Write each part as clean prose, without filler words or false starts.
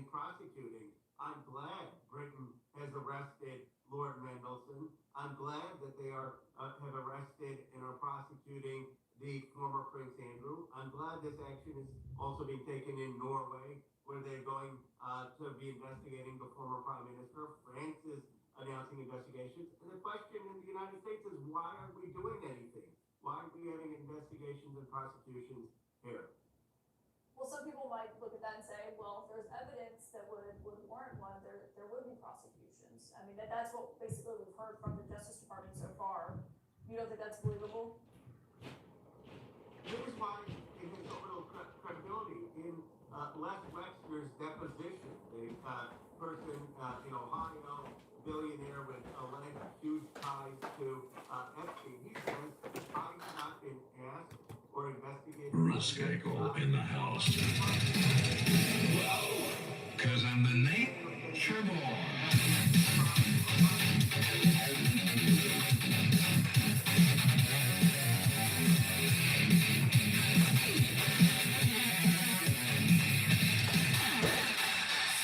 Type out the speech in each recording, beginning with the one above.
in prosecuting. I'm glad Britain has arrested Lord Mendelsohn. I'm glad that they have arrested and are prosecuting the former Prince Andrew. I'm glad this action is also being taken in Norway, where they're going to be investigating the former Prime Minister. France is announcing investigations. And the question in the United States is, why aren't we doing anything? Why aren't we having investigations and prosecutions here? Well, some people might look at that and say, well, if there's evidence that would warrant one, there would be prosecutions. I mean, that's what basically we've heard from the Justice Department so far. You don't think that's believable? Here's why it has so little credibility. In Les Wexner's deposition, the person in Ohio, billionaire with alleged huge ties to Epstein, he says, I have not been asked or investigated. Earl Skakel in the house. Because I'm the nature boy.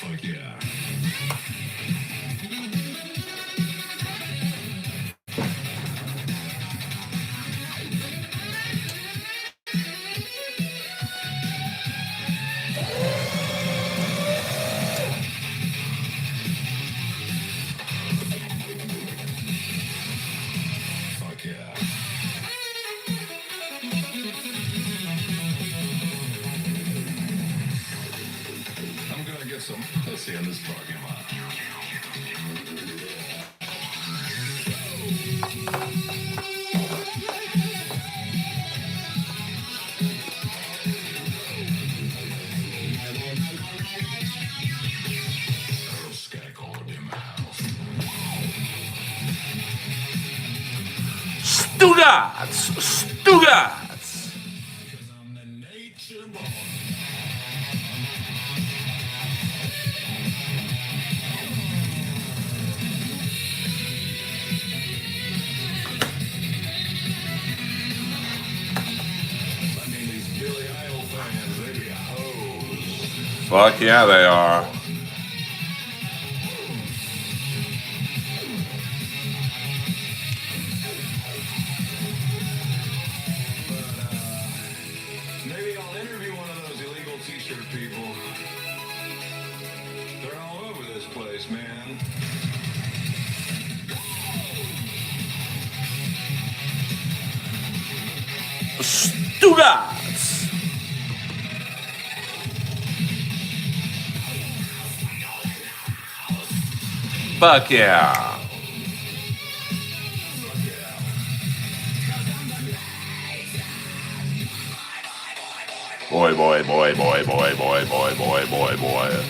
Fuck yeah. Fuck yeah. I'm gonna get some pussy in this parking lot. Earl Skakel in the house. Stugats! Because I'm the nature boy. I mean, these Billy Idol fans, they be hoes. Fuck yeah, they are. Maybe I'll interview one of those illegal t-shirt people. They're all over this place, man. Stugats! Fuck yeah. Boy, boy, boy, boy, boy, boy, boy, boy, boy, boy.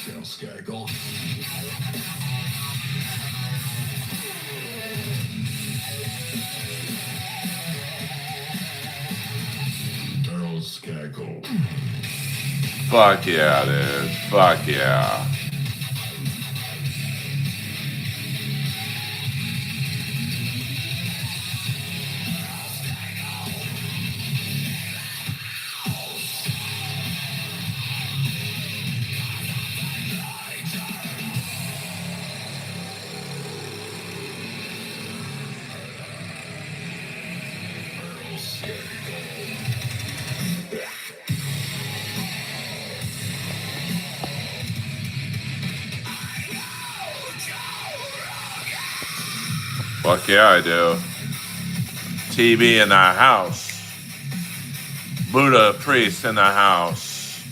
Earl Skakel. Earl Skakel. Fuck yeah, dude. Fuck yeah. Earl Skakel. Fuck yeah, I do. TV in the house. Buddha priest in the house.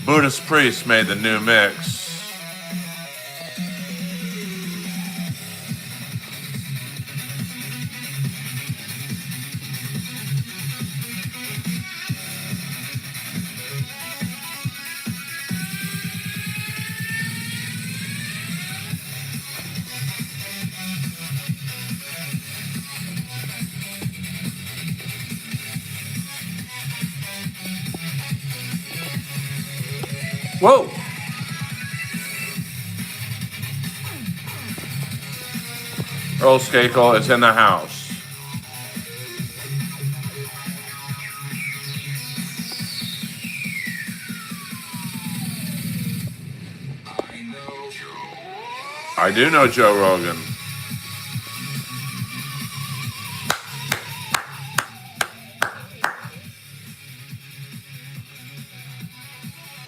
Buddhist priest made the new mix. Whoa! Earl Skakel is in the house. I do know Joe Rogan.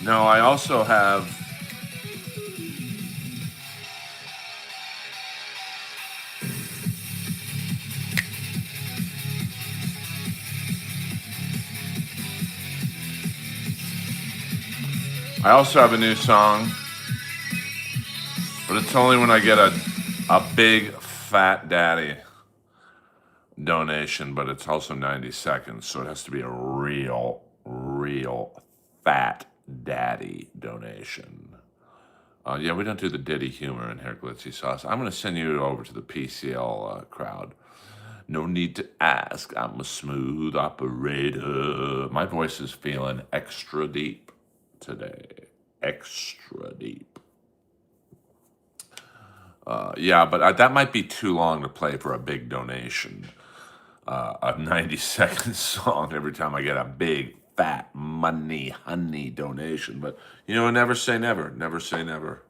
No, I also have. I also have a new song, but it's only when I get a big fat daddy donation, but it's also 90 seconds, so it has to be a real fat daddy donation. Yeah, we don't do the Diddy humor in here, Glitzy Sauce. I'm going to send you over to the PCL crowd. No need to ask. I'm a smooth operator. My voice is feeling extra deep today. Extra deep. Yeah, but that might be too long to play for a big donation. A 90-second song every time I get a big, fat, money, honey donation. But, never say never. Never say never.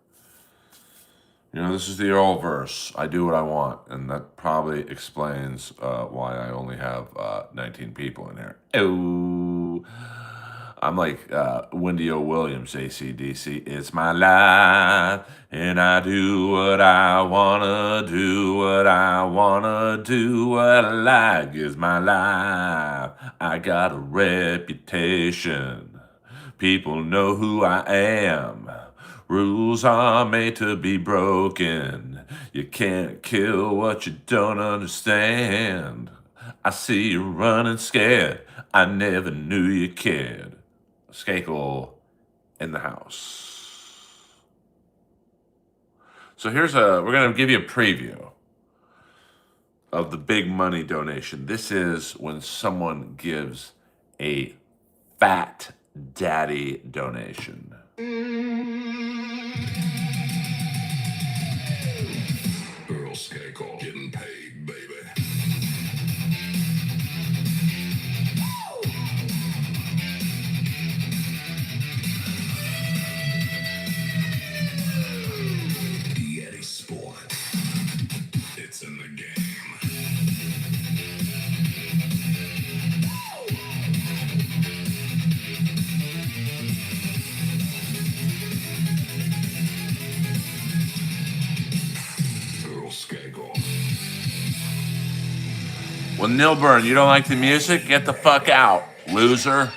This is the Earlverse. I do what I want, and that probably explains why I only have 19 people in here. Oh, I'm like Wendy O. Williams, AC/DC. It's my life, and I do what I wanna do, what I wanna do, what I like is my life. I got a reputation. People know who I am. Rules are made to be broken. You can't kill what you don't understand. I see you running scared. I never knew you cared. Skakel in the house. So we're going to give you a preview of the big money donation. This is when someone gives a fat daddy donation. Earl Skakel getting paid, baby. Yeti Sport. It's in the game. Earl Skakel. Well, Nilburn, you don't like the music? Get the fuck out, loser.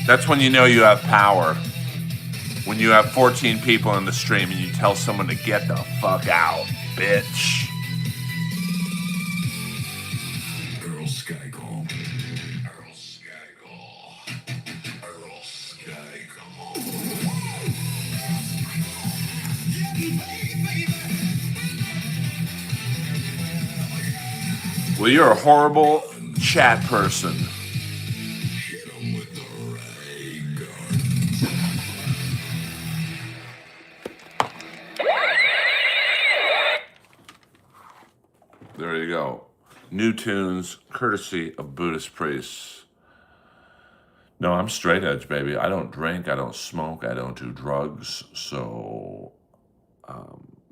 That's when you know you have power. When you have 14 people in the stream and you tell someone to get the fuck out, bitch. Earl Skakel. Earl Skakel. Earl Skakel. Well, you're a horrible chat person. Hit him with the ray gun. There you go. New tunes, courtesy of Buddhist priests. No, I'm straight edge, baby. I don't drink, I don't smoke, I don't do drugs. So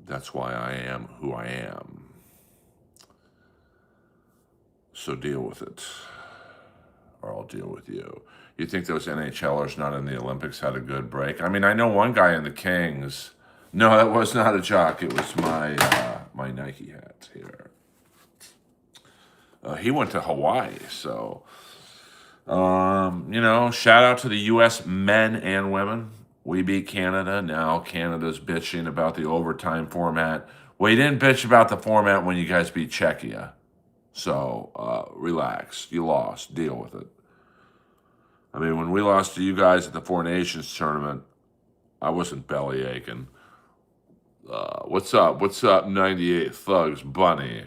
that's why I am who I am. So deal with it, or I'll deal with you. You think those NHLers not in the Olympics had a good break? I mean, I know one guy in the Kings. No, that was not a jock. It was my Nike hat here. He went to Hawaii, so shout out to the U.S. men and women. We beat Canada. Now Canada's bitching about the overtime format. Well, you didn't bitch about the format when you guys beat Czechia. So relax. You lost. Deal with it. I mean, when we lost to you guys at the Four Nations tournament, I wasn't belly aching. What's up? What's up, 98 Thugs Bunny?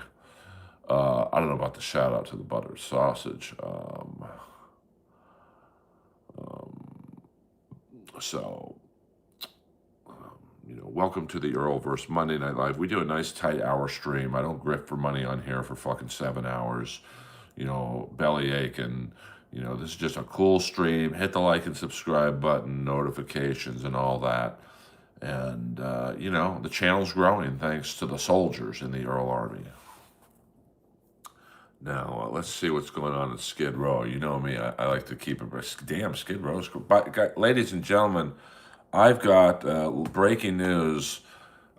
I don't know about the shout out to the buttered sausage. So, welcome to the Earlverse Monday Night Live. We do a nice tight hour stream. I don't grip for money on here for fucking 7 hours, belly aching. This is just a cool stream. Hit the like and subscribe button, notifications, and all that. And, the channel's growing thanks to the soldiers in the Earl Army. Now, let's see what's going on in Skid Row. You know me, I like to keep it. Damn, Skid Row's cool. But, ladies and gentlemen, I've got breaking news.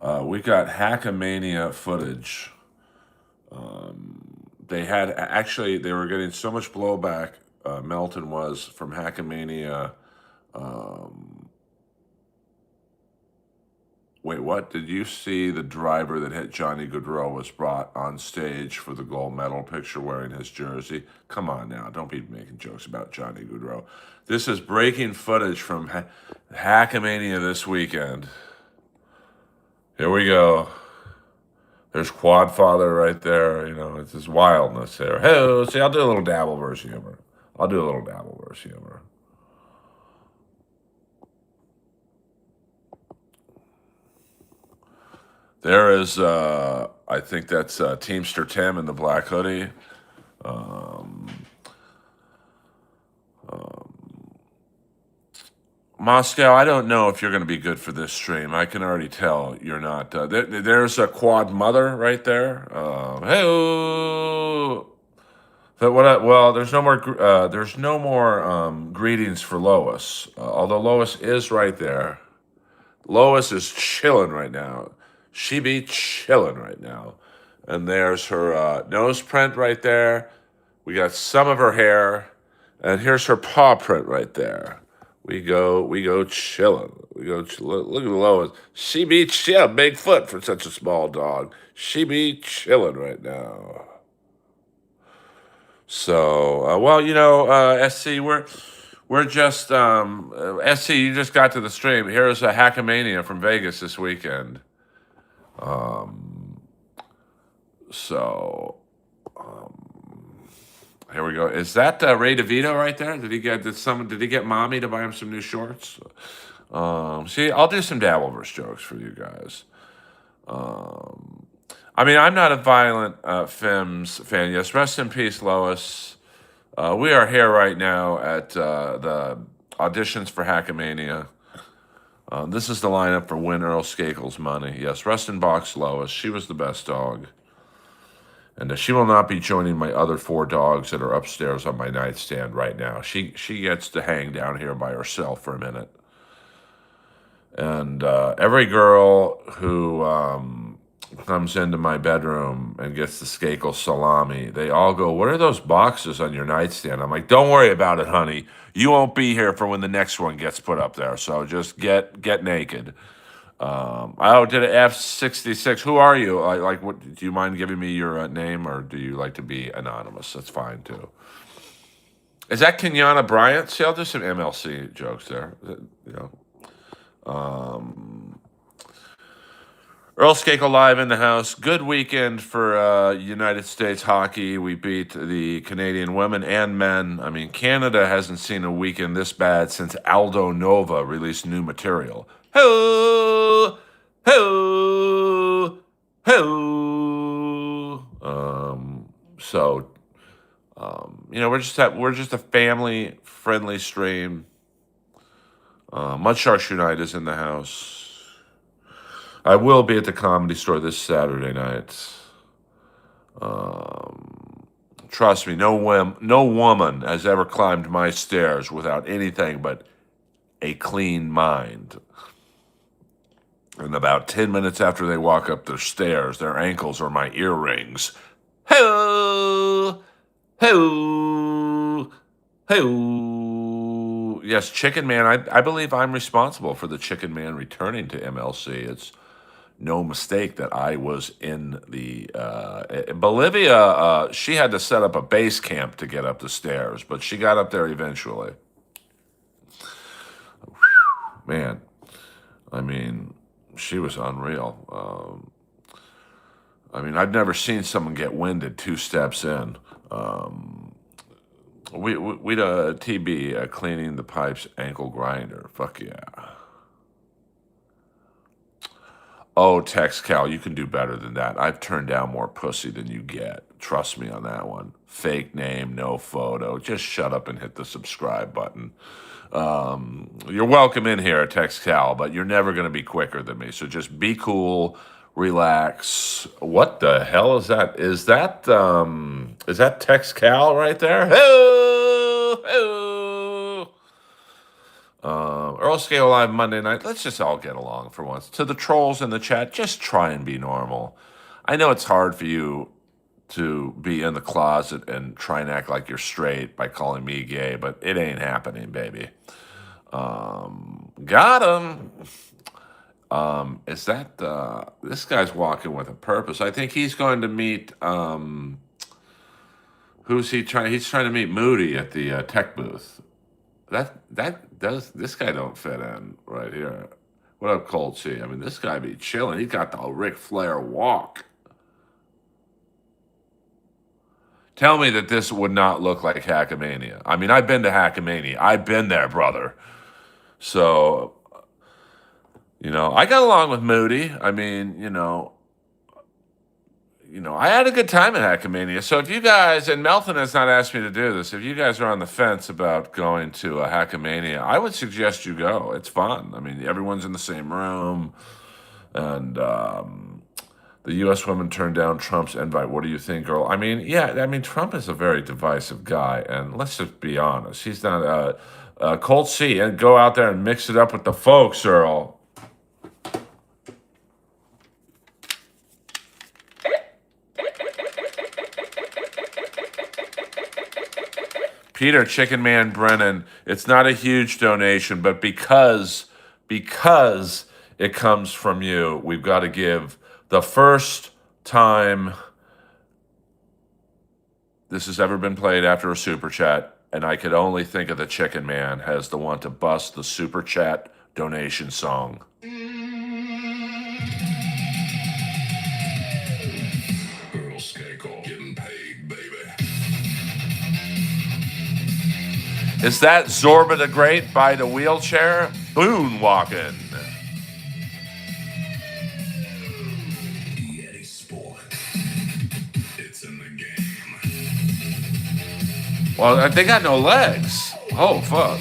We got Hackamania footage. They were getting so much blowback, Melton was, from Hackamania. Wait, what? Did you see the driver that hit Johnny Gaudreau was brought on stage for the gold medal picture wearing his jersey? Come on now, don't be making jokes about Johnny Gaudreau. This is breaking footage from Hackamania this weekend. Here we go. There's Quadfather right there. It's his wildness there. Hey, see, I'll do a little Dabbleverse humor. There is, I think that's Teamster Tim in the black hoodie. Moscow, I don't know if you're going to be good for this stream. I can already tell you're not. There's a Quad Mother right there. Hey, there's no more greetings for Lois. Although Lois is right there. Lois is chilling right now. She be chilling right now. And there's her nose print right there. We got some of her hair. And here's her paw print right there. We go chilling. Look at Lois. She be chill. Big foot for such a small dog. She be chilling right now. So, SC, we're just, SC, you just got to the stream. Here's a Hackamania from Vegas this weekend. Here we go. Is that Ray DeVito right there? Did he get mommy to buy him some new shorts? See, I'll do some Dabbleverse jokes for you guys. I'm not a violent Femmes fan. Yes, rest in peace, Lois. We are here right now at the auditions for Hackamania. This is the lineup for Win Earl Skakel's money. Yes, rest in box, Lois. She was the best dog. And she will not be joining my other 4 dogs that are upstairs on my nightstand right now. She gets to hang down here by herself for a minute. And every girl who comes into my bedroom and gets the Skakel salami, they all go, "What are those boxes on your nightstand?" I'm like, "Don't worry about it, honey. You won't be here for when the next one gets put up there. So just get naked." Did it F66? Who are you? What? Do you mind giving me your name, or do you like to be anonymous? That's fine too. Is that Kenyatta Bryant? See, I'll do some MLC jokes there. Earl Skakel live in the house. Good weekend for United States hockey. We beat the Canadian women and men. Canada hasn't seen a weekend this bad since Aldo Nova released new material. Ho, ho, ho. We're just a family friendly stream. Mudshark United is in the house. I will be at the Comedy Store this Saturday night. Trust me, no woman has ever climbed my stairs without anything but a clean mind. And about 10 minutes after they walk up the stairs, their ankles are my earrings. Ho! Ho! Ho! Yes, Chicken Man, I believe I'm responsible for the Chicken Man returning to MLC. It's no mistake that I was in the Bolivia. She had to set up a base camp to get up the stairs, but she got up there eventually. Man, she was unreal. I mean, I've never seen someone get winded 2 steps in. We'd TB cleaning the pipes ankle grinder. Fuck yeah. Oh, Tex Cal, you can do better than that. I've turned down more pussy than you get. Trust me on that one. Fake name, no photo. Just shut up and hit the subscribe button. You're welcome in here, Tex Cal, but you're never going to be quicker than me. So just be cool, relax. What the hell is that? Is that Tex Cal right there? Hoo, hoo. Earl Skakel Live Monday night. Let's just all get along for once. To the trolls in the chat, just try and be normal. I know it's hard for you to be in the closet and try and act like you're straight by calling me gay, but it ain't happening, baby. Got him. Is that this guy's walking with a purpose? I think he's going to meet. Who's he trying? He's trying to meet Moody at the tech booth. This guy don't fit in right here. What up, Cold C? I mean, this guy be chilling. He got the Ric Flair walk. Tell me that this would not look like Hackamania. I mean, I've been to Hackamania. I've been there, brother. So, I got along with Moody. I mean, I had a good time at Hackamania. So if you guys, and Melton has not asked me to do this, if you guys are on the fence about going to a Hackamania, I would suggest you go. It's fun. I mean, everyone's in the same room. And the U.S. women turned down Trump's invite. What do you think, girl? I mean, Trump is a very divisive guy. And let's just be honest. He's not Colt C. And go out there and mix it up with the folks, Earl. Peter Chicken Man Brennan, it's not a huge donation, but because it comes from you, we've got to give the first time this has ever been played after a super chat, and I could only think of the Chicken Man as the one to bust the super chat donation song. Earl Skakel getting paid, baby. Is that Zorba the Great by the wheelchair? Boon walking. Yeti Sport. It's in the game. Well, they got no legs. Oh, fuck.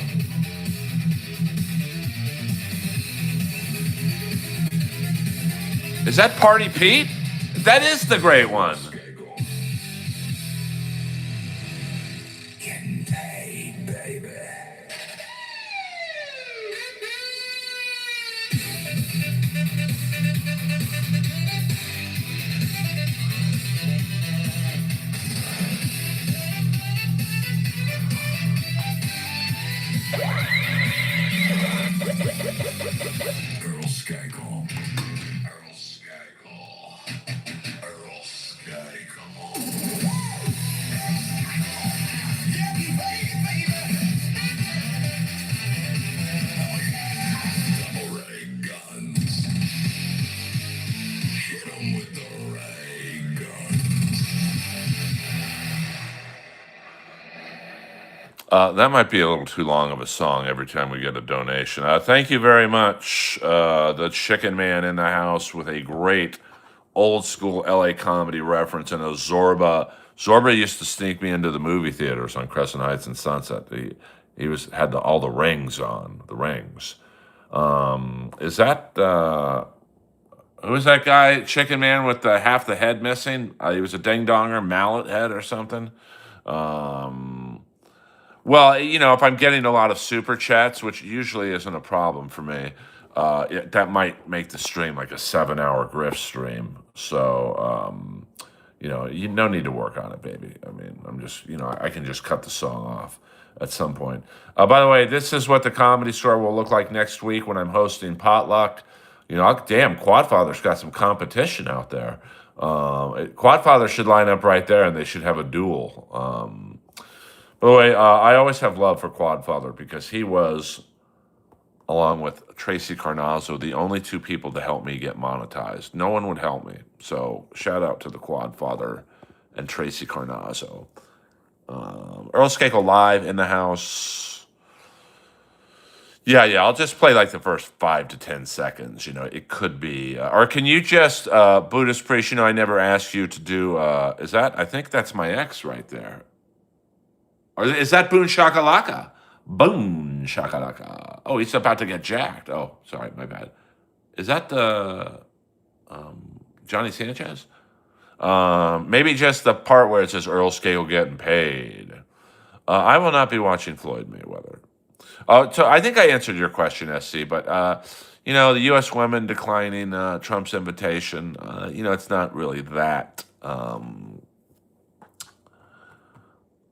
Is that Party Pete? That is the great one. Getting paid, baby. Earl Skakel. Earl Skakel. Earl Skakel. Double ray guns. Hit 'em with the ray guns. That might be a little too long of a song every time we get a donation. Thank you very much, the Chicken Man in the house with a great old school LA comedy reference and a Zorba. Zorba used to sneak me into the movie theaters on Crescent Heights and Sunset. He had all the rings on, the rings. Is that who is that guy, Chicken Man with half the head missing? He was a ding donger, mallet head or something. Well, if I'm getting a lot of super chats, which usually isn't a problem for me, that might make the stream like a 7-hour grift stream. So, you no need to work on it, baby. I mean, I'm just, I can just cut the song off at some point. By the way, this is what the Comedy Store will look like next week when I'm hosting Potluck. Damn, Quadfather's got some competition out there. Quadfather should line up right there, and they should have a duel. By the way, I always have love for Quadfather because he was along with Tracy Carnazzo, the only two people to help me get monetized. No one would help me. So shout out to the Quadfather and Tracy Carnazzo. Earl Skakel live in the house. Yeah, I'll just play like the first 5 to 10 seconds. It could be. Or can you just, Buddhist priest, I never asked you to do, I think that's my ex right there. Or is that Boone Shakalaka? Boone Shakalaka. Oh, he's about to get jacked. Oh, sorry, my bad. Is that the Johnny Sanchez? Maybe just the part where it says Earl Skakel getting paid. I will not be watching Floyd Mayweather. So I think I answered your question, SC, but, the U.S. women declining Trump's invitation, it's not really that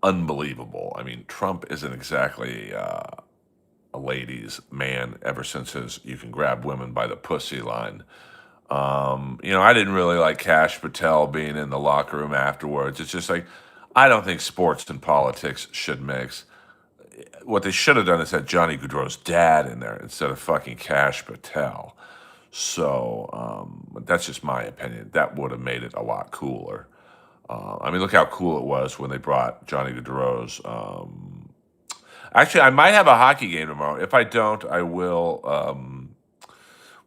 unbelievable. I mean, Trump isn't exactly a ladies' man ever since his "you can grab women by the pussy" line. I didn't really like Kash Patel being in the locker room afterwards. It's just like, I don't think sports and politics should mix. What they should have done is had Johnny Gaudreau's dad in there instead of fucking Kash Patel. So that's just my opinion. That would have made it a lot cooler. Look how cool it was when they brought Johnny Gaudreau's. Actually, I might have a hockey game tomorrow. If I don't, I will.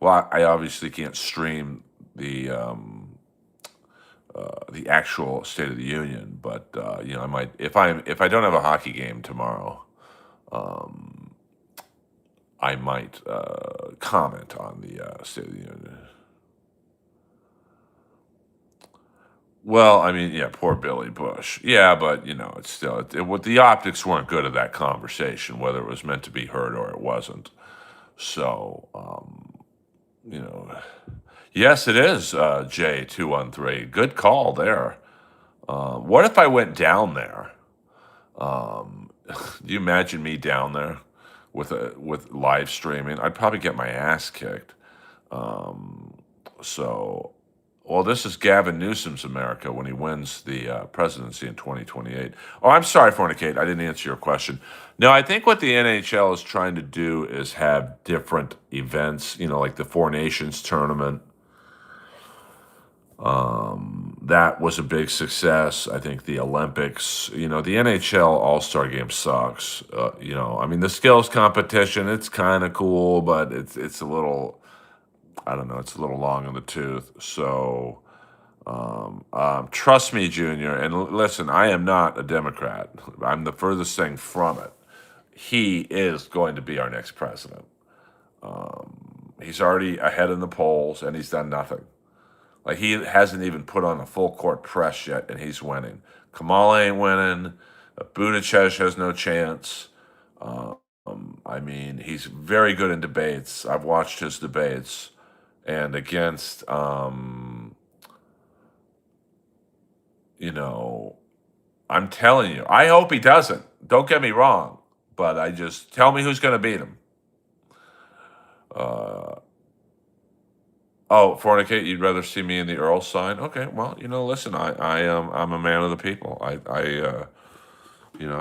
I obviously can't stream the actual State of the Union, but I might if I don't have a hockey game tomorrow. I might comment on the State of the Union. Well, poor Billy Bush. Yeah, but it's still the optics weren't good of that conversation, whether it was meant to be heard or it wasn't. So, yes, it is J213. Good call there. What if I went down there? Do you imagine me down there with live streaming? I'd probably get my ass kicked. This is Gavin Newsom's America when he wins the presidency in 2028. Oh, I'm sorry, Fornicate. I didn't answer your question. No, I think what the NHL is trying to do is have different events, like the Four Nations tournament. That was a big success. I think the Olympics, the NHL All-Star Game sucks. The skills competition, it's kind of cool, but it's a little, I don't know, it's a little long in the tooth. So, trust me, Junior, and listen, I am not a Democrat. I'm the furthest thing from it. He is going to be our next president. He's already ahead in the polls, and he's done nothing. Like, he hasn't even put on a full court press yet, and he's winning. Kamala ain't winning. Buttigieg has no chance. He's very good in debates. I've watched his debates. And against, I'm telling you, I hope he doesn't. Don't get me wrong. But tell me who's going to beat him. Fornicate, you'd rather see me in the Earl sign? Okay, well, listen, I'm a man of the people. I'm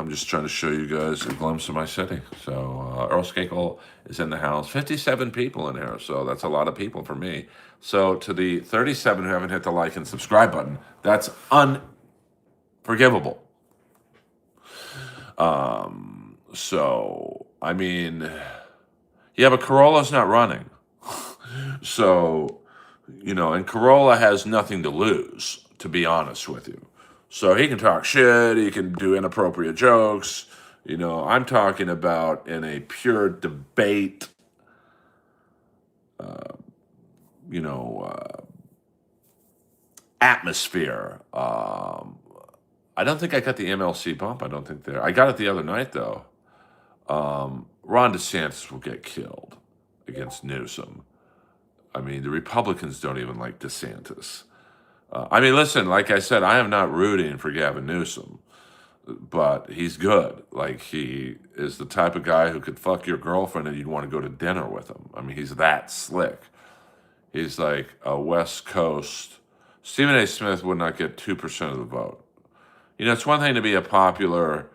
just trying to show you guys a glimpse of my city. So Earl Skakel is in the house. 57 people in here, so that's a lot of people for me. So to the 37 who haven't hit the like and subscribe button, that's unforgivable. But Corolla's not running. So, and Corolla has nothing to lose, to be honest with you. So he can talk shit, he can do inappropriate jokes. I'm talking about in a pure debate, atmosphere. I don't think I got the MLC bump. I got it the other night, though. Ron DeSantis will get killed against Newsom. The Republicans don't even like DeSantis. Listen, like I said, I am not rooting for Gavin Newsom, but he's good. Like, he is the type of guy who could fuck your girlfriend and you'd want to go to dinner with him. He's that slick. He's like a West Coast. Stephen A. Smith would not get 2% of the vote. It's one thing to be a popular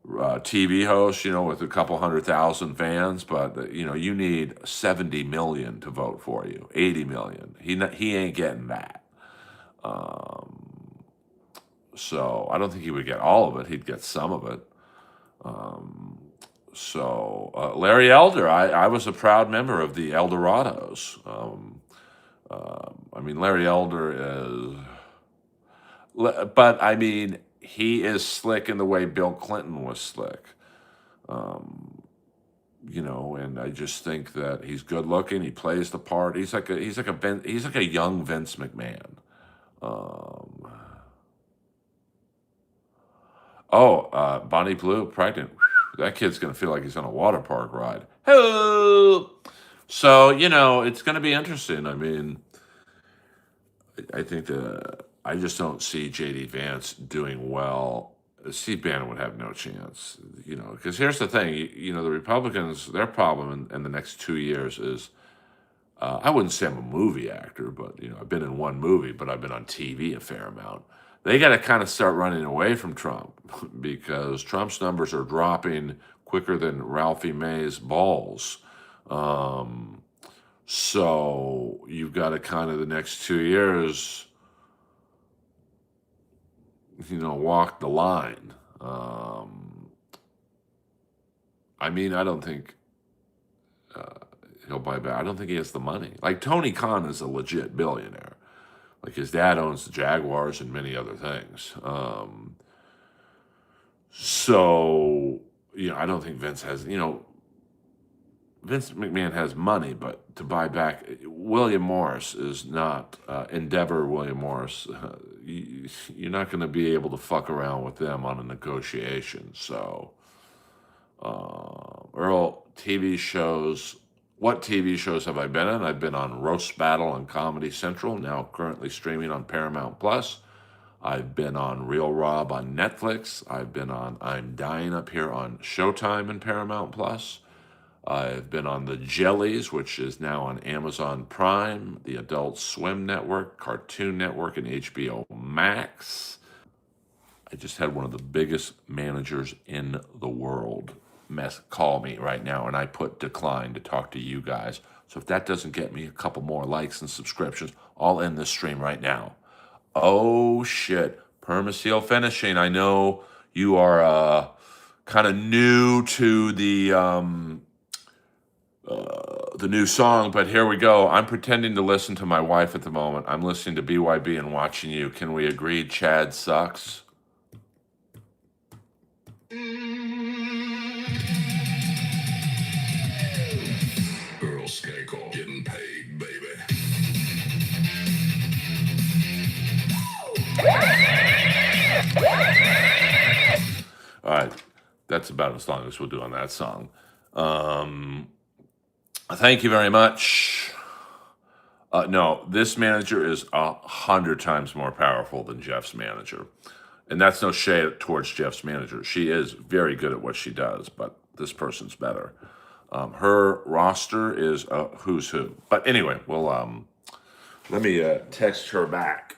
TV host, with a couple 100,000 fans, but you need 70 million to vote for you, 80 million. He ain't getting that. So I don't think he would get all of it. He'd get some of it. So Larry Elder, I was a proud member of the Eldorados. Larry Elder is, but he is slick in the way Bill Clinton was slick. And I just think that he's good looking. He plays the part. He's like a young Vince McMahon. Bonnie Blue pregnant. That kid's gonna feel like he's on a water park ride. Hello. So it's gonna be interesting. I think I just don't see JD Vance doing well. Steve Bannon would have no chance. Because here's the thing. The Republicans, their problem in the next 2 years is, I wouldn't say I'm a movie actor, but I've been in one movie, but I've been on TV a fair amount. They got to kind of start running away from Trump because Trump's numbers are dropping quicker than Ralphie May's balls. So you've got to kind of the next 2 years, walk the line. I don't think he'll buy back. I don't think he has the money. Like Tony Khan is a legit billionaire. Like his dad owns the Jaguars and many other things. I don't think Vince has, Vince McMahon has money, but to buy back, William Morris is not, Endeavor William Morris, you're not going to be able to fuck around with them on a negotiation. So, Earl, TV shows. What TV shows have I been in? I've been on Roast Battle on Comedy Central, now currently streaming on Paramount Plus. I've been on Real Rob on Netflix. I've been on I'm Dying Up Here on Showtime and Paramount Plus. I've been on The Jellies, which is now on Amazon Prime, the Adult Swim Network, Cartoon Network, and HBO Max. I just had one of the biggest managers in the world call me right now, and I put decline to talk to you guys. So if that doesn't get me a couple more likes and subscriptions, I'll end this stream right now. Oh shit, Permaseal Finishing. I know you are kind of new to the new song, but here we go. I'm pretending to listen to my wife at the moment. I'm listening to BYB and watching you. Can we agree Chad sucks? Earl Skakel getting paid, baby. All right, that's about as long as we'll do on that song. Thank you very much. No, this manager is 100 times more powerful than Jeff's manager. And that's no shade towards Jeff's manager. She is very good at what she does, but this person's better. Her roster is who's who. But anyway, well, let me text her back.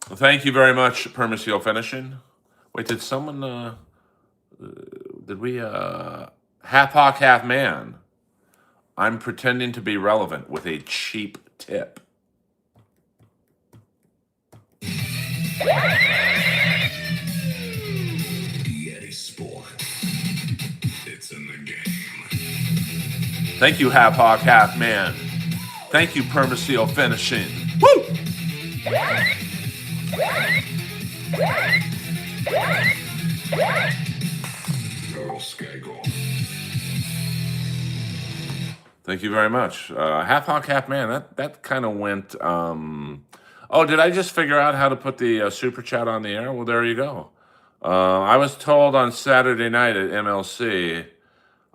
Thank you very much, Permaseal Finishing. Wait, did someone, did we, half hawk, half man. I'm pretending to be relevant with a cheap tip. Yeti Sport. It's in the game. Thank you, half hawk, half man. Thank you, Permaseal Finishing. Woo! Earl Skakel. Thank you very much. Half hawk, half man. That kind of went. Oh, did I just figure out how to put the super chat on the air? Well, there you go. I was told on Saturday night at MLC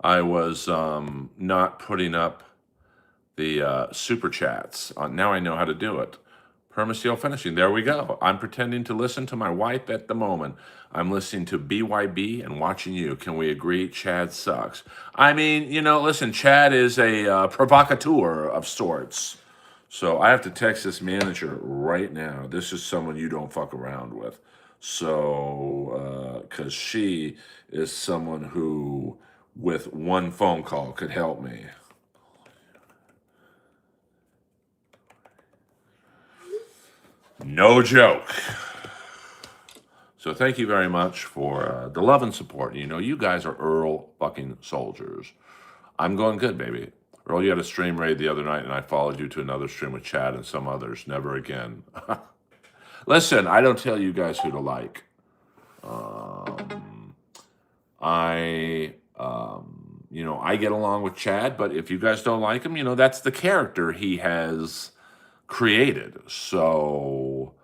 I was not putting up the super chats. Now I know how to do it. Permaseal Finishing. There we go. I'm pretending to listen to my wife at the moment. I'm listening to BYB and watching you. Can we agree Chad sucks? I mean, listen, Chad is a provocateur of sorts. So I have to text this manager right now. This is someone you don't fuck around with. So, because she is someone who, with one phone call, could help me. No joke. So thank you very much for the love and support. You know, you guys are Earl fucking soldiers. I'm going good, baby. Earl, you had a stream raid the other night, and I followed you to another stream with Chad and some others. Never again. Listen, I don't tell you guys who to like. I get along with Chad, but if you guys don't like him, that's the character he has created. So,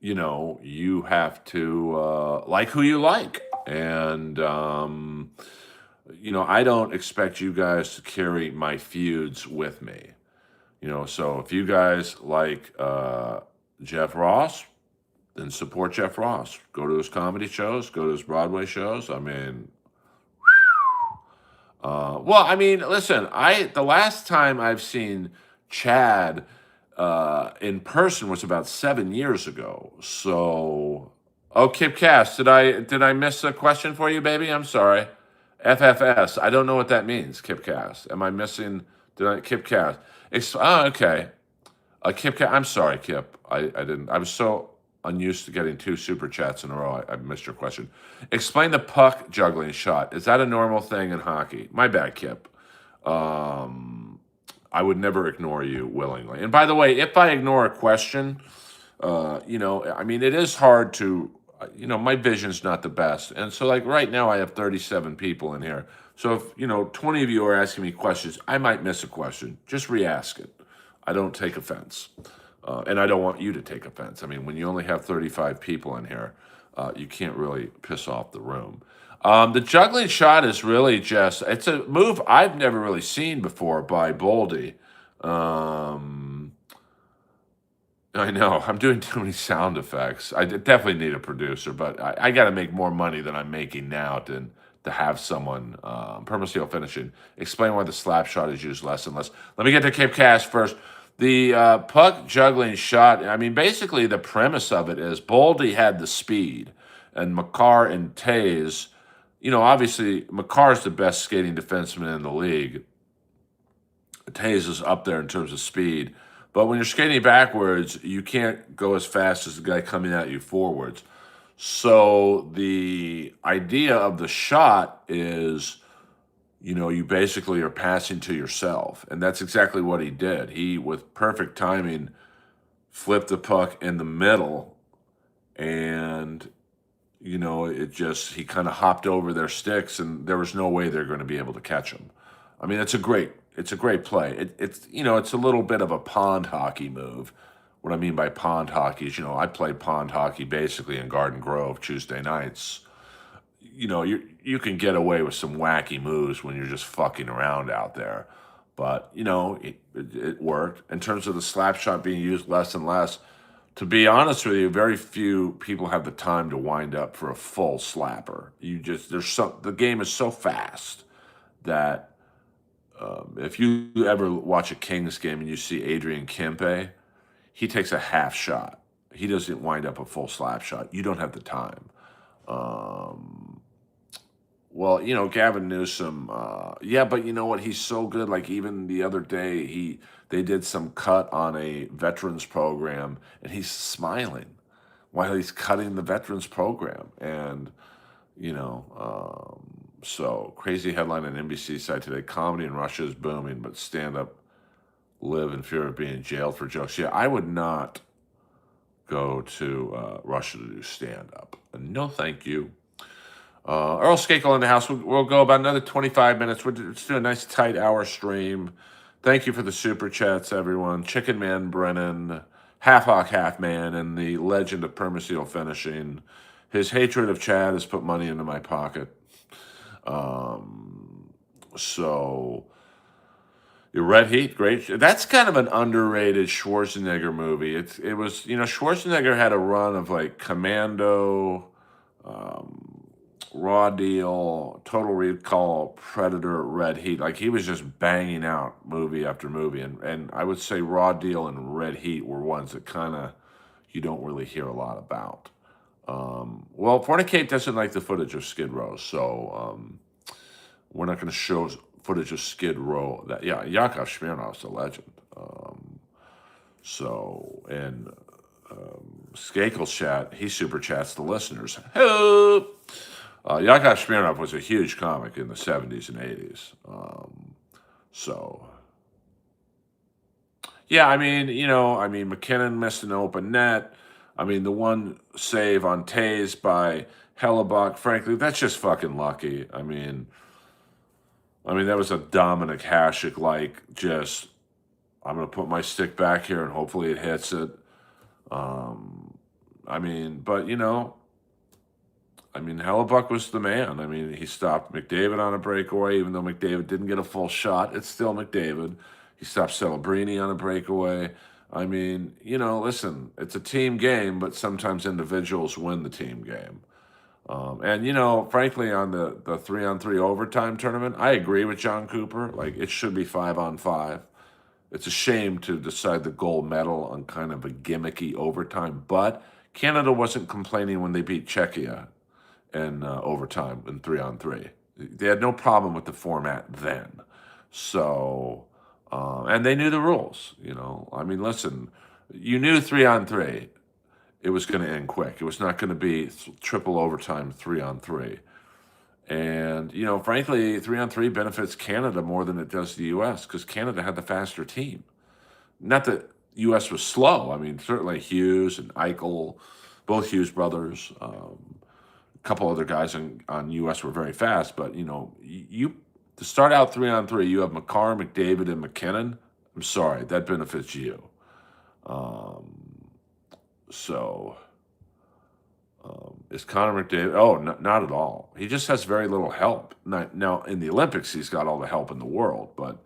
you have to like who you like. And, I don't expect you guys to carry my feuds with me. So if you guys like Jeff Ross, then support Jeff Ross. Go to his comedy shows, go to his Broadway shows. I mean, listen, the last time I've seen Chad in person was about 7 years ago. So, Kip Cass, did I miss a question for you, baby? I'm sorry. FFS. I don't know what that means, Kip Cass. Am I missing? Kip Cass? Okay. Kip Cass. I'm sorry, Kip. I didn't. I was so unused to getting 2 super chats in a row. I missed your question. Explain the puck juggling shot. Is that a normal thing in hockey? My bad, Kip. I would never ignore you willingly. And by the way, if I ignore a question, it is hard to, my vision's not the best. And so, like, right now I have 37 people in here. So if, 20 of you are asking me questions, I might miss a question. Just re-ask it. I don't take offense. And I don't want you to take offense. I mean, when you only have 35 people in here, you can't really piss off the room. The juggling shot is really it's a move I've never really seen before by Boldy. I know, I'm doing too many sound effects. I definitely need a producer, but I got to make more money than I'm making now to have someone, Permaseal Finishing, explain why the slap shot is used less and less. Let me get to Cape Cash first. The puck juggling shot, I mean, basically the premise of it is Boldy had the speed, and Makar and Taze, obviously Makar's the best skating defenseman in the league. Taze is up there in terms of speed. But when you're skating backwards, you can't go as fast as the guy coming at you forwards. So the idea of the shot is, you basically are passing to yourself. And that's exactly what he did. He, with perfect timing, flipped the puck in the middle. And, he kind of hopped over their sticks, and there was no way they're going to be able to catch him. I mean, it's a great play. It's a little bit of a pond hockey move. What I mean by pond hockey is, I play pond hockey basically in Garden Grove Tuesday nights. You can get away with some wacky moves when you're just fucking around out there. But, it worked. In terms of the slap shot being used less and less, to be honest with you, very few people have the time to wind up for a full slapper. The game is so fast that if you ever watch a Kings game and you see Adrian Kempe, he takes a half shot. He doesn't wind up a full slap shot. You don't have the time. Gavin Newsom, but you know what? He's so good. Like, even the other day, they did some cut on a veterans program, and he's smiling while he's cutting the veterans program. And, so crazy headline on NBC site today: comedy in Russia is booming, but stand-up live in fear of being jailed for jokes. Yeah, I would not go to Russia to do stand-up. No, thank you. Earl Skakel in the house. We'll go about another 25 minutes. Let's do a nice tight hour stream. Thank you for the super chats, everyone. Chicken Man Brennan, Half Hawk Half Man, and the legend of Permaseal Finishing. His hatred of Chad has put money into my pocket. So your Red Heat, great. That's kind of an underrated Schwarzenegger movie. It was, Schwarzenegger had a run of like Commando, Raw Deal, Total Recall, Predator, Red Heat. Like, he was just banging out movie after movie. And I would say Raw Deal and Red Heat were ones that kind of, you don't really hear a lot about. Well, Fornicate doesn't like the footage of Skid Row, so we're not going to show footage of Skid Row. That Yakov Smirnov's a legend. And Skakel's chat, he super chats the listeners. Hello. Yakov Smirnov was a huge comic in the 70s and 80s. Yeah, I mean, McKinnon missed an open net. I mean, the one save on Taze by Hellebuck, frankly, that's just fucking lucky. I mean, that was a Dominic Hasek just, I'm going to put my stick back here and hopefully it hits it. Hellebuck was the man. I mean, he stopped McDavid on a breakaway, even though McDavid didn't get a full shot. It's still McDavid. He stopped Celebrini on a breakaway. I mean, listen, it's a team game, but sometimes individuals win the team game. Frankly, on the 3-on-3 overtime tournament, I agree with John Cooper. Like, it should be 5-on-5. It's a shame to decide the gold medal on kind of a gimmicky overtime, but Canada wasn't complaining when they beat Czechia in overtime in 3-on-3. They had no problem with the format then. So, and they knew the rules, I mean, listen, you knew 3-on-3, it was going to end quick. It was not going to be triple overtime 3-on-3. And, frankly, 3-on-3 benefits Canada more than it does the U.S. because Canada had the faster team. Not that U.S. was slow. I mean, certainly Hughes and Eichel, both Hughes brothers, a couple other guys on U.S. were very fast. But, you to start out 3-on-3, you have Makar, McDavid, and McKinnon. I'm sorry, that benefits you. Is Connor McDavid? Oh, not at all. He just has very little help. Now, in the Olympics, he's got all the help in the world, but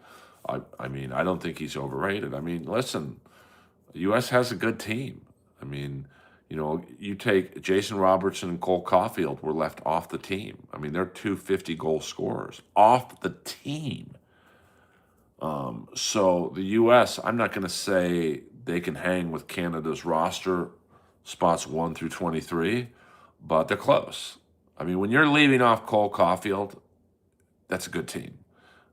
I don't think he's overrated. I mean, listen, the U.S. has a good team. I mean, you take Jason Robertson and Cole Caulfield were left off the team. I mean, they're 250-goal scorers off the team. So the U.S., I'm not going to say they can hang with Canada's roster spots 1 through 23, but they're close. I mean, when you're leaving off Cole Caulfield, that's a good team.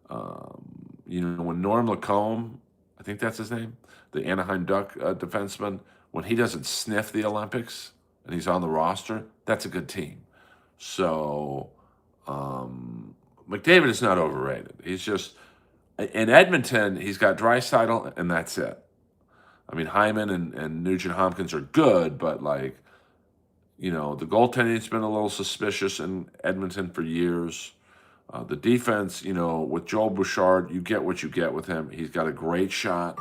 When Norm Lacombe, I think that's his name, the Anaheim Duck defenseman, when he doesn't sniff the Olympics and he's on the roster, that's a good team. So McDavid is not overrated. He's just, in Edmonton, he's got Draisaitl, and that's it. I mean, Hyman and Nugent Hopkins are good, but the goaltending's been a little suspicious in Edmonton for years. The defense, with Joel Bouchard, you get what you get with him. He's got a great shot.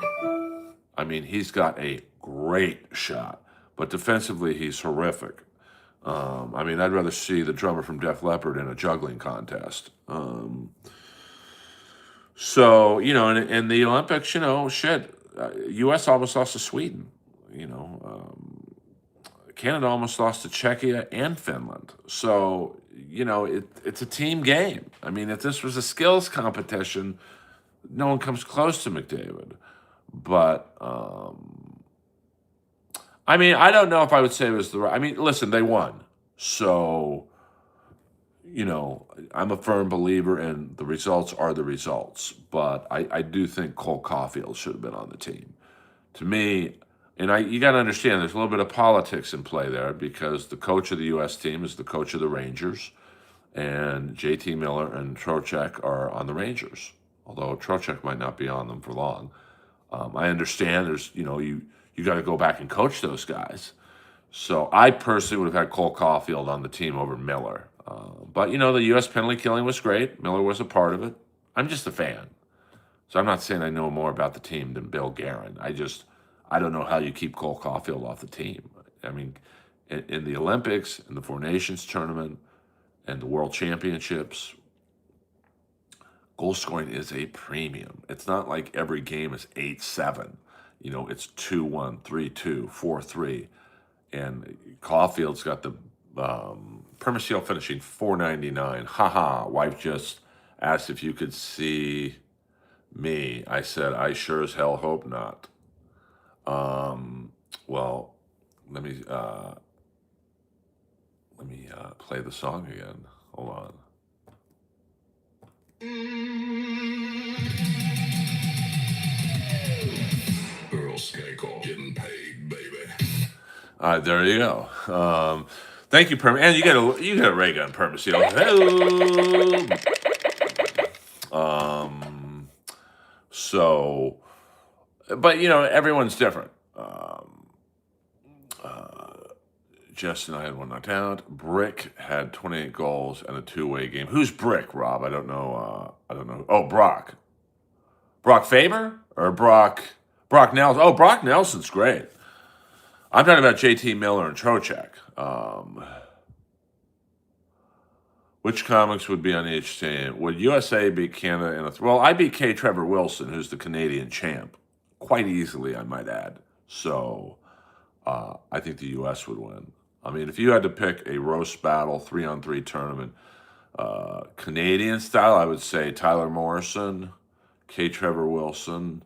I mean, he's got a great shot, but defensively, he's horrific. I'd rather see the drummer from Def Leppard in a juggling contest. In the Olympics, U.S. almost lost to Sweden. Canada almost lost to Czechia and Finland. So, it's a team game. I mean, if this was a skills competition, no one comes close to McDavid. But, I don't know if I would say it was the right. I mean, listen, they won. So, I'm a firm believer in the results are the results. But I do think Cole Caulfield should have been on the team. To me, you got to understand, there's a little bit of politics in play there because the coach of the U.S. team is the coach of the Rangers, and J.T. Miller and Trocheck are on the Rangers, although Trocheck might not be on them for long. I understand there's, you got to go back and coach those guys. So I personally would have had Cole Caulfield on the team over Miller. But, the U.S. penalty killing was great. Miller was a part of it. I'm just a fan. So I'm not saying I know more about the team than Bill Guerin. I don't know how you keep Cole Caulfield off the team. I mean, in the Olympics, in the Four Nations tournament, and the World Championships, goal scoring is a premium. It's not like every game is 8-7. It's 2-1, 3-2, 4-3. And Caulfield's got the Permaseal finishing .499. Haha, wife just asked if you could see me. I said, I sure as hell hope not. Well, let me play the song again. Hold on. Earl Skakel getting paid, baby. All right, there you go. Thank you, Perm. And you get a ray gun, Permaseal. So, but everyone's different. Justin, I had one knocked out. Brick had 28 goals and a two-way game. Who's Brick, Rob? I don't know. Oh, Brock. Brock Faber or Brock Nelson? Oh, Brock Nelson's great. I'm talking about JT Miller and Trocheck. Which comics would be on each team? Would USA beat Canada in a... Well, I beat K. Trevor Wilson, who's the Canadian champ, quite easily, I might add. So I think the U.S. would win. I mean, if you had to pick a roast battle 3-on-3 tournament, Canadian style, I would say Tyler Morrison, K. Trevor Wilson,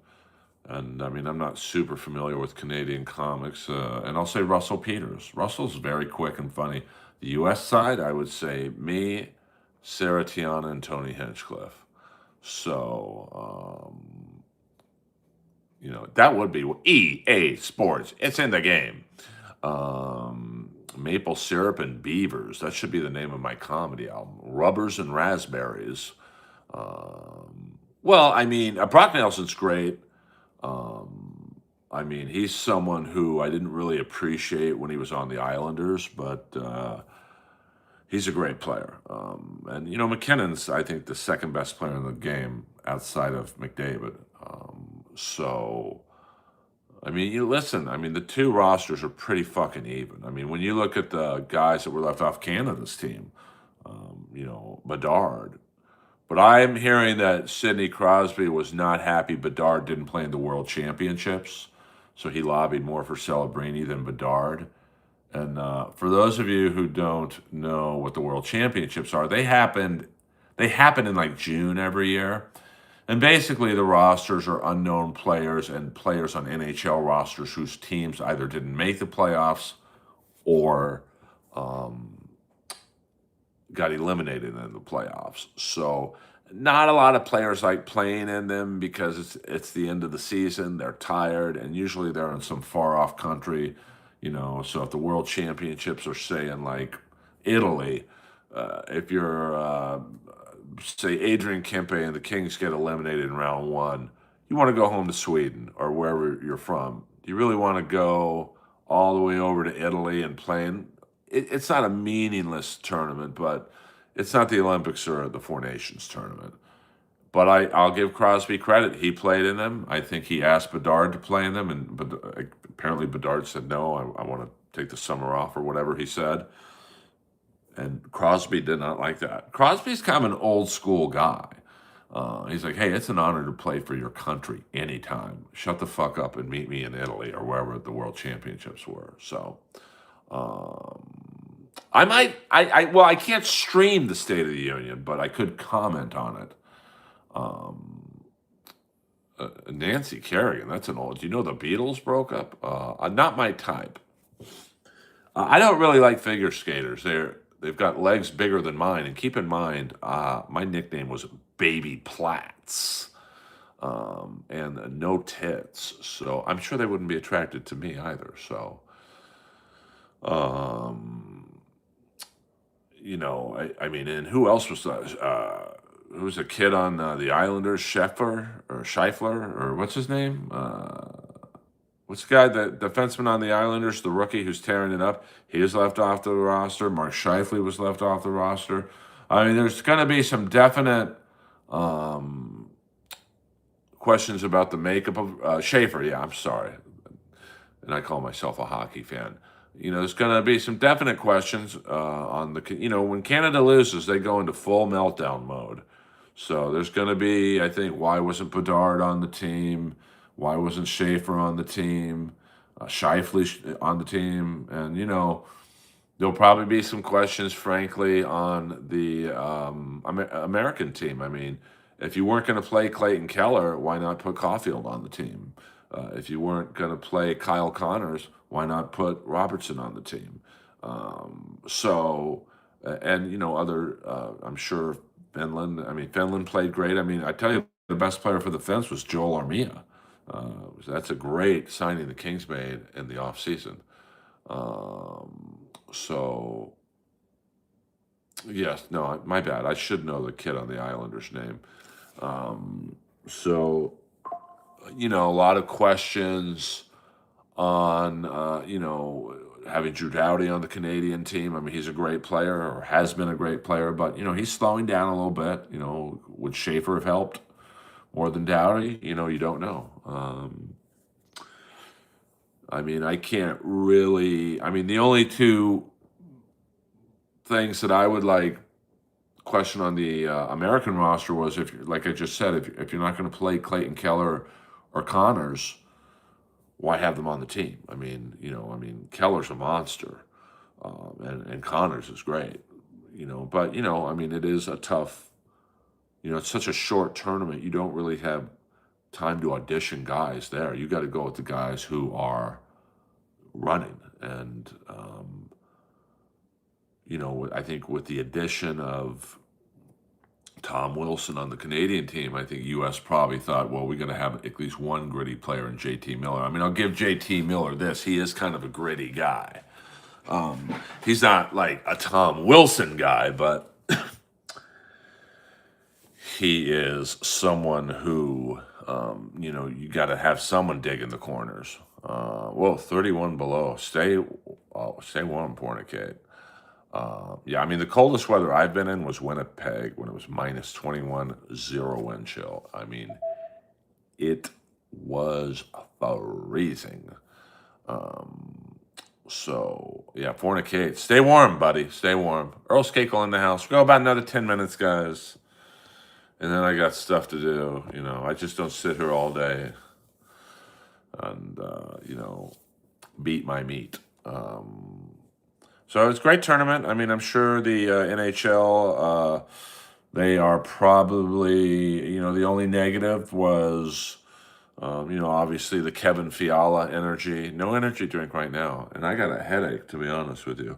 and I mean, I'm not super familiar with Canadian comics, and I'll say Russell Peters. Russell's very quick and funny. The U.S. side, I would say me, Sarah Tiana, and Tony Hinchcliffe. So, that would be EA Sports. It's in the game. Maple Syrup and Beavers. That should be the name of my comedy album. Rubbers and Raspberries. Well, I mean, Brock Nelson's great. I mean, he's someone who I didn't really appreciate when he was on the Islanders, but he's a great player. And, McKinnon's, I think, the second best player in the game outside of McDavid. So, I mean, listen, I mean, the two rosters are pretty fucking even. I mean, when you look at the guys that were left off Canada's team, Bedard. But I'm hearing that Sidney Crosby was not happy Bedard didn't play in the World Championships. So he lobbied more for Celebrini than Bedard. And for those of you who don't know what the World Championships are, they happen in like June every year. And basically the rosters are unknown players and players on NHL rosters whose teams either didn't make the playoffs or got eliminated in the playoffs. So not a lot of players like playing in them because it's the end of the season. They're tired, and usually they're in some far off country. So if the World Championships are, say, in like Italy, if you're say Adrian Kempe and the Kings get eliminated in round one, you want to go home to Sweden or wherever you're from. Do you really want to go all the way over to Italy and play in? It's not a meaningless tournament, but it's not the Olympics or the Four Nations tournament. But I'll give Crosby credit. He played in them. I think he asked Bedard to play in them, but apparently Bedard said, no, I want to take the summer off or whatever he said. And Crosby did not like that. Crosby's kind of an old school guy. He's like, hey, it's an honor to play for your country anytime. Shut the fuck up and meet me in Italy or wherever the World Championships were. So I can't stream the State of the Union, but I could comment on it. Nancy Kerrigan, that's an old. Do you know the Beatles broke up? Not my type. I don't really like figure skaters. They've got legs bigger than mine, and keep in mind, my nickname was Baby Platts, and no tits. So I'm sure they wouldn't be attracted to me either. So, I mean, and who else was that? Who was a kid on the Islanders? Scheifler, or what's his name? What's the guy, the defenseman on the Islanders, the rookie who's tearing it up? He was left off the roster. Mark Scheifele was left off the roster. I mean, there's going to be some definite questions about the makeup of Schaefer. Yeah, I'm sorry. And I call myself a hockey fan. There's going to be some definite questions on when Canada loses, they go into full meltdown mode. So there's going to be, I think, why wasn't Bedard on the team? Why wasn't Schaefer on the team? Scheifele on the team? And, there'll probably be some questions, frankly, on the American team. I mean, if you weren't going to play Clayton Keller, why not put Caulfield on the team? If you weren't going to play Kyle Connors, why not put Robertson on the team? And other, I'm sure Finland. I mean, Finland played great. I mean, I tell you, the best player for the Finns was Joel Armia. That's a great signing the Kings made in the offseason. So, yes, no, my bad. I should know the kid on the Islanders' name. So, a lot of questions on, having Drew Doughty on the Canadian team. I mean, he's a great player, or has been a great player, but, he's slowing down a little bit. Would Schaefer have helped more than Doughty? You don't know. I mean, I can't really. I mean, the only two things that I would question on the American roster was, if, like I just said, if you're not going to play Clayton Keller or Connors, why have them on the team? I mean, Keller's a monster, and Connors is great, But I mean, it is a tough. It's such a short tournament. You don't really have time to audition guys there. You got to go with the guys who are running, and I think with the addition of Tom Wilson on the Canadian team, I think U.S. probably thought, well, we're going to have at least one gritty player in JT Miller. I mean, I'll give JT Miller this. He is kind of a gritty guy. He's not like a Tom Wilson guy, but he is someone who, you got to have someone digging the corners. 31 below. Stay warm, Pornicate. Yeah, I mean, the coldest weather I've been in was Winnipeg when it was minus 21, 0 wind chill. I mean, it was freezing. So, yeah, Fornicate. Stay warm, buddy. Stay warm. Earl Skakel in the house. We'll go about another 10 minutes, guys. And then I got stuff to do. I just don't sit here all day and, beat my meat. So it's a great tournament. I mean, I'm sure the NHL, they are probably, the only negative was, obviously the Kevin Fiala energy. No energy drink right now. And I got a headache, to be honest with you.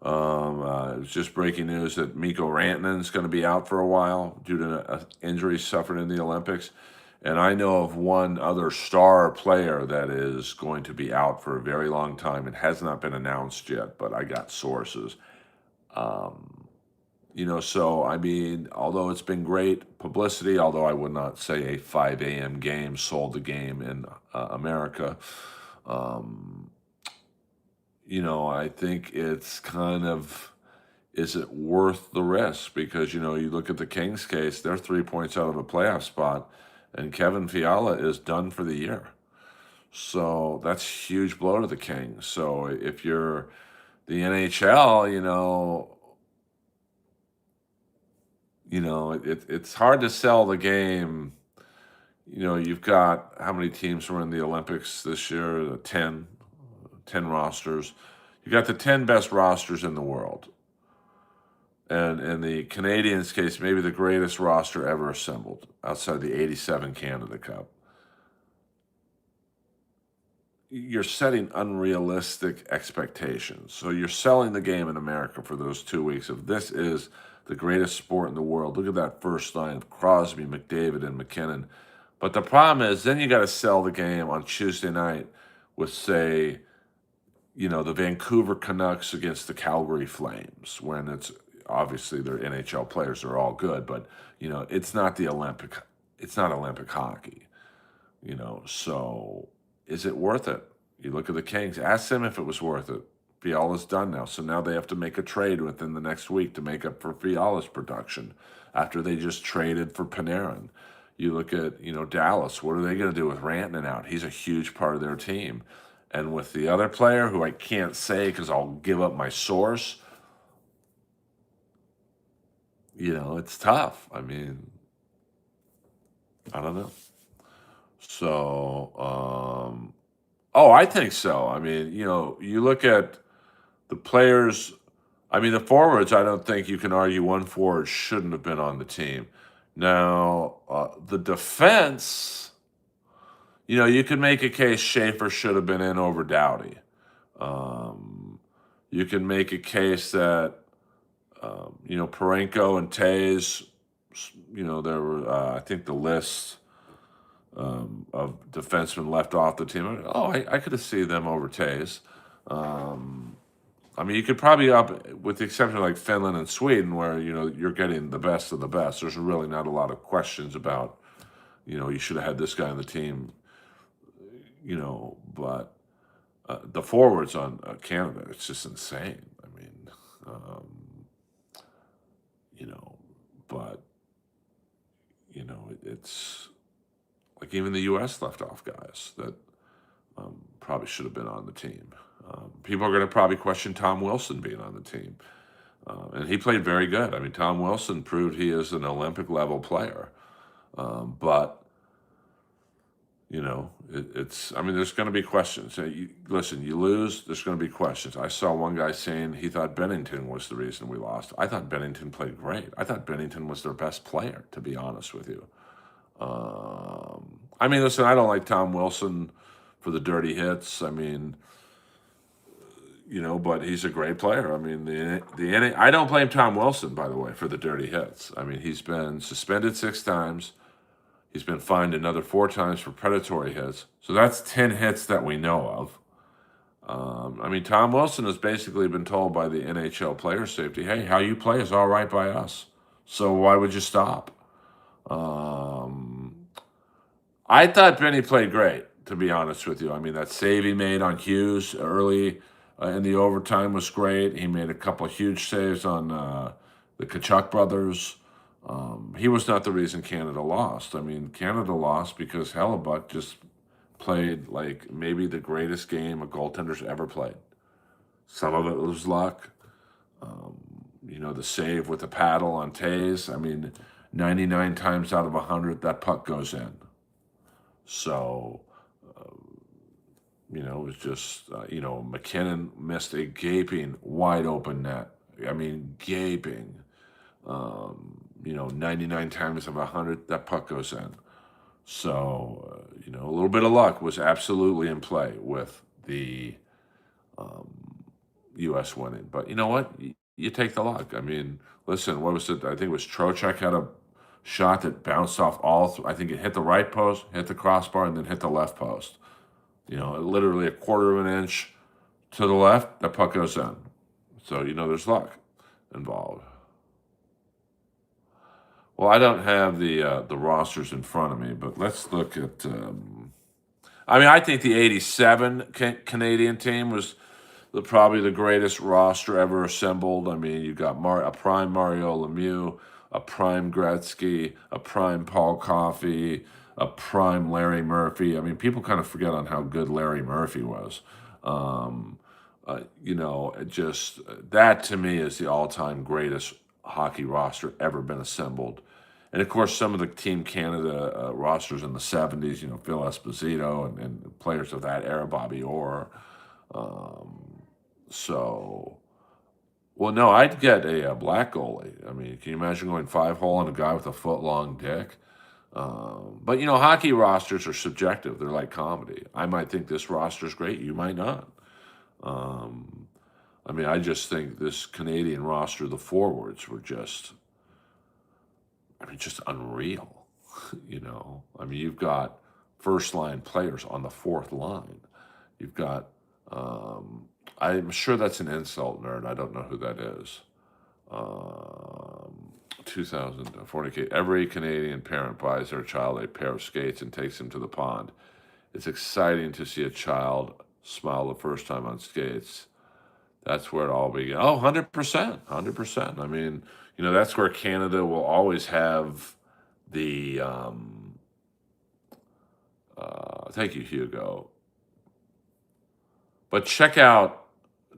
It was just breaking news that Mikko Rantanen's going to be out for a while due to an injury suffered in the Olympics. And I know of one other star player that is going to be out for a very long time. It has not been announced yet, but I got sources. So, I mean, although it's been great publicity, although I would not say a 5 a.m. game sold the game in America, I think it's kind of, is it worth the risk? Because, you look at the Kings case, they're 3 points out of a playoff spot, and Kevin Fiala is done for the year. So that's a huge blow to the Kings. So if you're the NHL, it's hard to sell the game. You've got, how many teams were in the Olympics this year? 10 rosters. You got the 10 best rosters in the world. And in the Canadians' case, maybe the greatest roster ever assembled outside the 87 Canada Cup. You're setting unrealistic expectations. So you're selling the game in America for those 2 weeks. If this is the greatest sport in the world, look at that first line of Crosby, McDavid, and McKinnon. But the problem is, then you got to sell the game on Tuesday night with, say, the Vancouver Canucks against the Calgary Flames, when it's obviously their NHL players are all good, but it's not Olympic hockey. So is it worth it? You look at the Kings, ask them if it was worth it. Fiala's done now, so now they have to make a trade within the next week to make up for Fiala's production after they just traded for Panarin. You look at, Dallas, what are they going to do with Rantanen out? He's a huge part of their team. And with the other player, who I can't say because I'll give up my source, it's tough. I mean, I don't know. So, I think so. I mean, you look at the players. I mean, the forwards, I don't think you can argue one forward shouldn't have been on the team. Now, the defense, You could make a case Schaefer should have been in over Dowdy. You can make a case that, Parenko and Tays, there were, I think the list of defensemen left off the team. Oh, I could have seen them over Tays. You could probably with the exception of like Finland and Sweden, where, you're getting the best of the best. There's really not a lot of questions about, you should have had this guy on the team, but the forwards on Canada, it's just insane. Um, but, it's like even the U.S. left off guys that probably should have been on the team. People are going to probably question Tom Wilson being on the team. And he played very good. Tom Wilson proved he is an Olympic level player. But, there's going to be questions. Listen, you lose, there's going to be questions. I saw one guy saying he thought Bennington was the reason we lost. I thought Bennington played great. I thought Bennington was their best player, to be honest with you. Listen, I don't like Tom Wilson for the dirty hits. But he's a great player. I don't blame Tom Wilson, by the way, for the dirty hits. He's been suspended 6 times. He's been fined another 4 times for predatory hits. So that's 10 hits that we know of. Tom Wilson has basically been told by the NHL player safety, hey, how you play is all right by us. So why would you stop? I thought Benny played great, to be honest with you. That save he made on Hughes early in the overtime was great. He made a couple of huge saves on the Kachuk brothers. He was not the reason Canada lost. Canada lost because Hellebuck just played like maybe the greatest game a goaltender's ever played. Some of it was luck. The save with the paddle on Tays. 99 times out of 100, that puck goes in. So, it was just, McKinnon missed a gaping, wide open net. Gaping. 99 times of 100, that puck goes in. So, a little bit of luck was absolutely in play with the U.S. winning. But you know what? You take the luck. Listen, what was it? I think it was Trocheck had a shot that bounced off I think it hit the right post, hit the crossbar, and then hit the left post. Literally a quarter of an inch to the left, the puck goes in. So, there's luck involved. Well, I don't have the rosters in front of me, but let's look at. I think the '87 Canadian team was probably the greatest roster ever assembled. You've got a prime Mario Lemieux, a prime Gretzky, a prime Paul Coffey, a prime Larry Murphy. People kind of forget on how good Larry Murphy was. Just that to me is the all-time greatest hockey roster ever been assembled. And of course, some of the Team Canada rosters in the 70s, Phil Esposito and players of that era, Bobby Orr. No, I'd get a black goalie. Can you imagine going 5-hole on a guy with a foot-long dick? But hockey rosters are subjective. They're like comedy. I might think this roster's great. You might not. I just think this Canadian roster, the forwards were just unreal. You've got first-line players on the 4th line. You've got, I'm sure that's an insult, nerd. I don't know who that is. 2040. Every Canadian parent buys their child a pair of skates and takes him to the pond. It's exciting to see a child smile the first time on skates. That's where it all began. Oh, 100%. 100%. That's where Canada will always have the, thank you, Hugo. But check out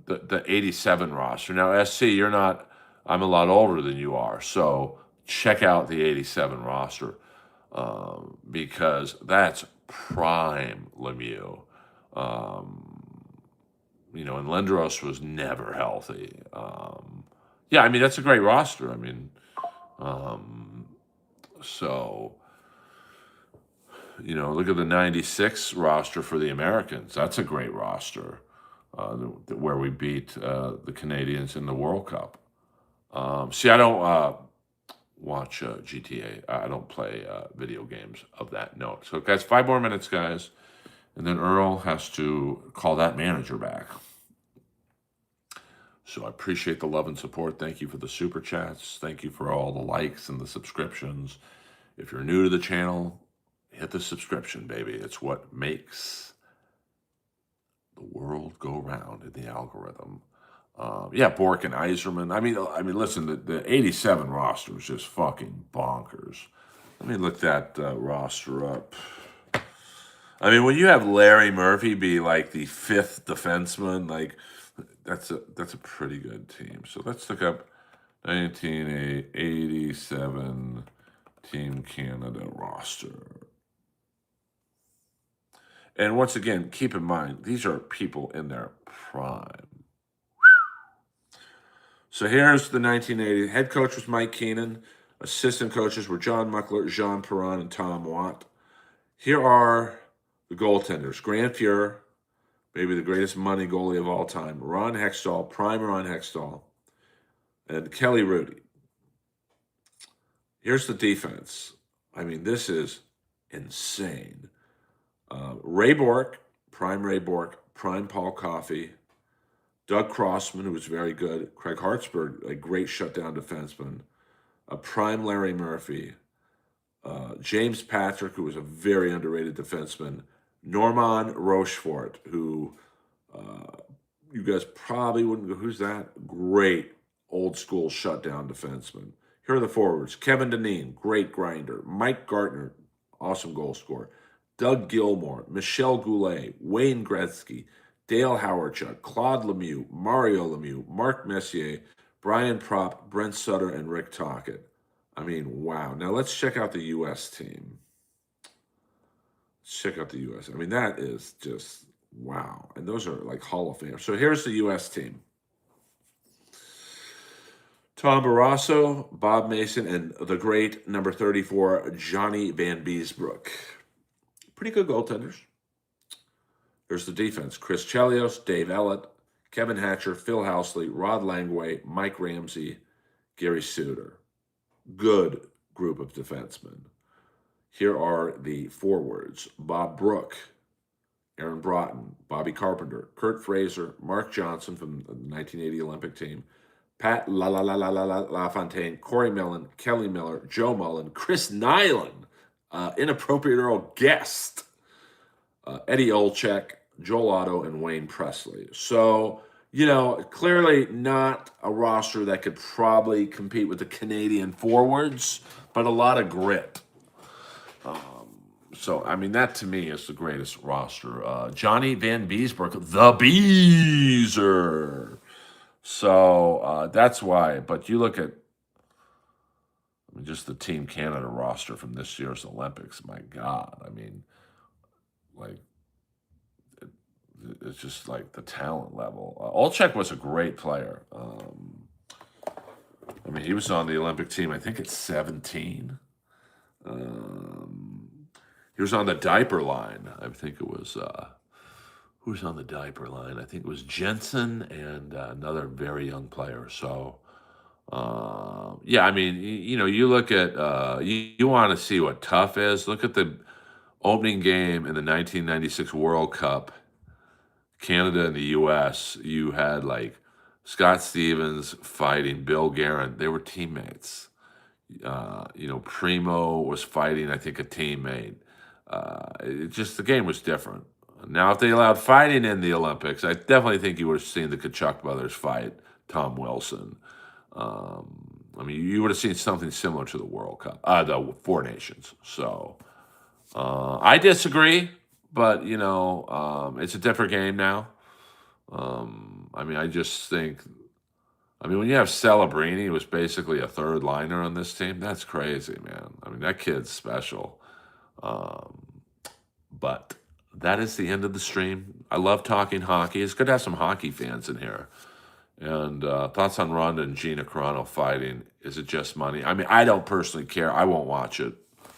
the 87 roster. Now, SC, I'm a lot older than you are, so check out the 87 roster because that's prime Lemieux. And Lindros was never healthy. That's a great roster. So, look at the 96 roster for the Americans. That's a great roster where we beat the Canadians in the World Cup. See, I don't watch GTA. I don't play video games of that note. So, guys, 5 more minutes, guys. And then Earl has to call that manager back. So I appreciate the love and support. Thank you for the super chats. Thank you for all the likes and the subscriptions. If you're new to the channel, hit the subscription, baby. It's what makes the world go round in the algorithm. Bork and Iserman. I mean, listen, the 87 roster is just fucking bonkers. Let me look that roster up. I mean, when you have Larry Murphy be like the 5th defenseman, like that's a pretty good team. So let's look up 1987 Team Canada roster. And once again, keep in mind, these are people in their prime. So here's the 1980. Head coach was Mike Keenan. Assistant coaches were John Muckler, Jean Perron, and Tom Watt. Here are the goaltenders. Grant Fuhrer, maybe the greatest money goalie of all time. Ron Hextall, prime Ron Hextall. And Kelly Rudy. Here's the defense. I mean, this is insane. Ray Bork, prime Ray Bork, prime Paul Coffey. Doug Crossman, who was very good. Craig Hartsburg, a great shutdown defenseman. A prime Larry Murphy. James Patrick, who was a very underrated defenseman. Norman Rochefort, who you guys probably wouldn't go, who's that? Great old school shutdown defenseman. Here are the forwards. Kevin Dineen, great grinder. Mike Gartner, awesome goal scorer. Doug Gilmore, Michel Goulet, Wayne Gretzky, Dale Howarchuk, Claude Lemieux, Mario Lemieux, Mark Messier, Brian Propp, Brent Sutter, and Rick Tocchet. I mean, wow. Now let's check out the U.S. team. Let's check out the U.S. I mean, that is just wow. And those are like Hall of Fame. So here's the U.S. team. Tom Barrasso, Bob Mason, and the great number 34, Johnny Van Beesbrook. Pretty good goaltenders. There's the defense. Chris Chelios, Dave Ellett, Kevin Hatcher, Phil Housley, Rod Langway, Mike Ramsey, Gary Suter. Good group of defensemen. Here are the forwards. Bob Brook, Aaron Broughton, Bobby Carpenter, Kurt Fraser, Mark Johnson from the 1980 Olympic team, Pat LaFontaine, Corey Millen, Kelly Miller, Joe Mullen, Chris Nyland, Inappropriate Earl Guest, Eddie Olczyk, Joel Otto, and Wayne Presley. So, clearly not a roster that could probably compete with the Canadian forwards, but a lot of grit. So, I mean, that to me is the greatest roster. Johnny Van Beesbrook, the Beezer. So, that's why. But you look at just the Team Canada roster from this year's Olympics. My God. I mean, like, it's just like the talent level. Olczyk was a great player. I mean, he was on the Olympic team, I think, at 17. He was on the diaper line. I think it was, who was on the diaper line? I think it was Jensen and another very young player. So, I mean, you look at, you want to see what tough is. Look at the opening game in the 1996 World Cup, Canada and the U.S. You had like Scott Stevens fighting Bill Guerin. They were teammates. Primo was fighting, I think, a teammate. The game was different. Now, if they allowed fighting in the Olympics, I definitely think you would have seen the Kachuk brothers fight Tom Wilson. I mean, you would have seen something similar to the World Cup, the Four Nations. So, I disagree, but, it's a different game now. I mean, I just think, when you have Celebrini, who was basically a third liner on this team, that's crazy, man. I mean, that kid's special. But that is the end of the stream. I love talking hockey. It's good to have some hockey fans in here. And thoughts on Ronda and Gina Carano fighting. Is it just money? I mean, I don't personally care. I won't watch it.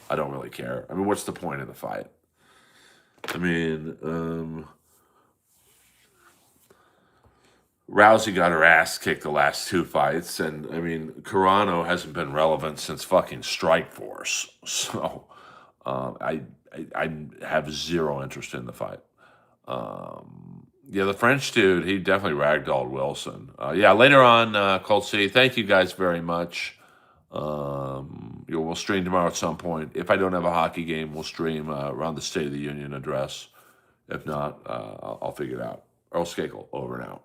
I don't really care. I mean, what's the point of the fight? I mean, Rousey got her ass kicked the last 2 fights, and I mean, Carano hasn't been relevant since fucking Strikeforce. So I have zero interest in the fight. Yeah, the French dude, he definitely ragdolled Wilson. Yeah, later on, Colt C, thank you guys very much. We'll stream tomorrow at some point. If I don't have a hockey game, we'll stream around the State of the Union address. If not, I'll figure it out. Earl Skakel, over and out.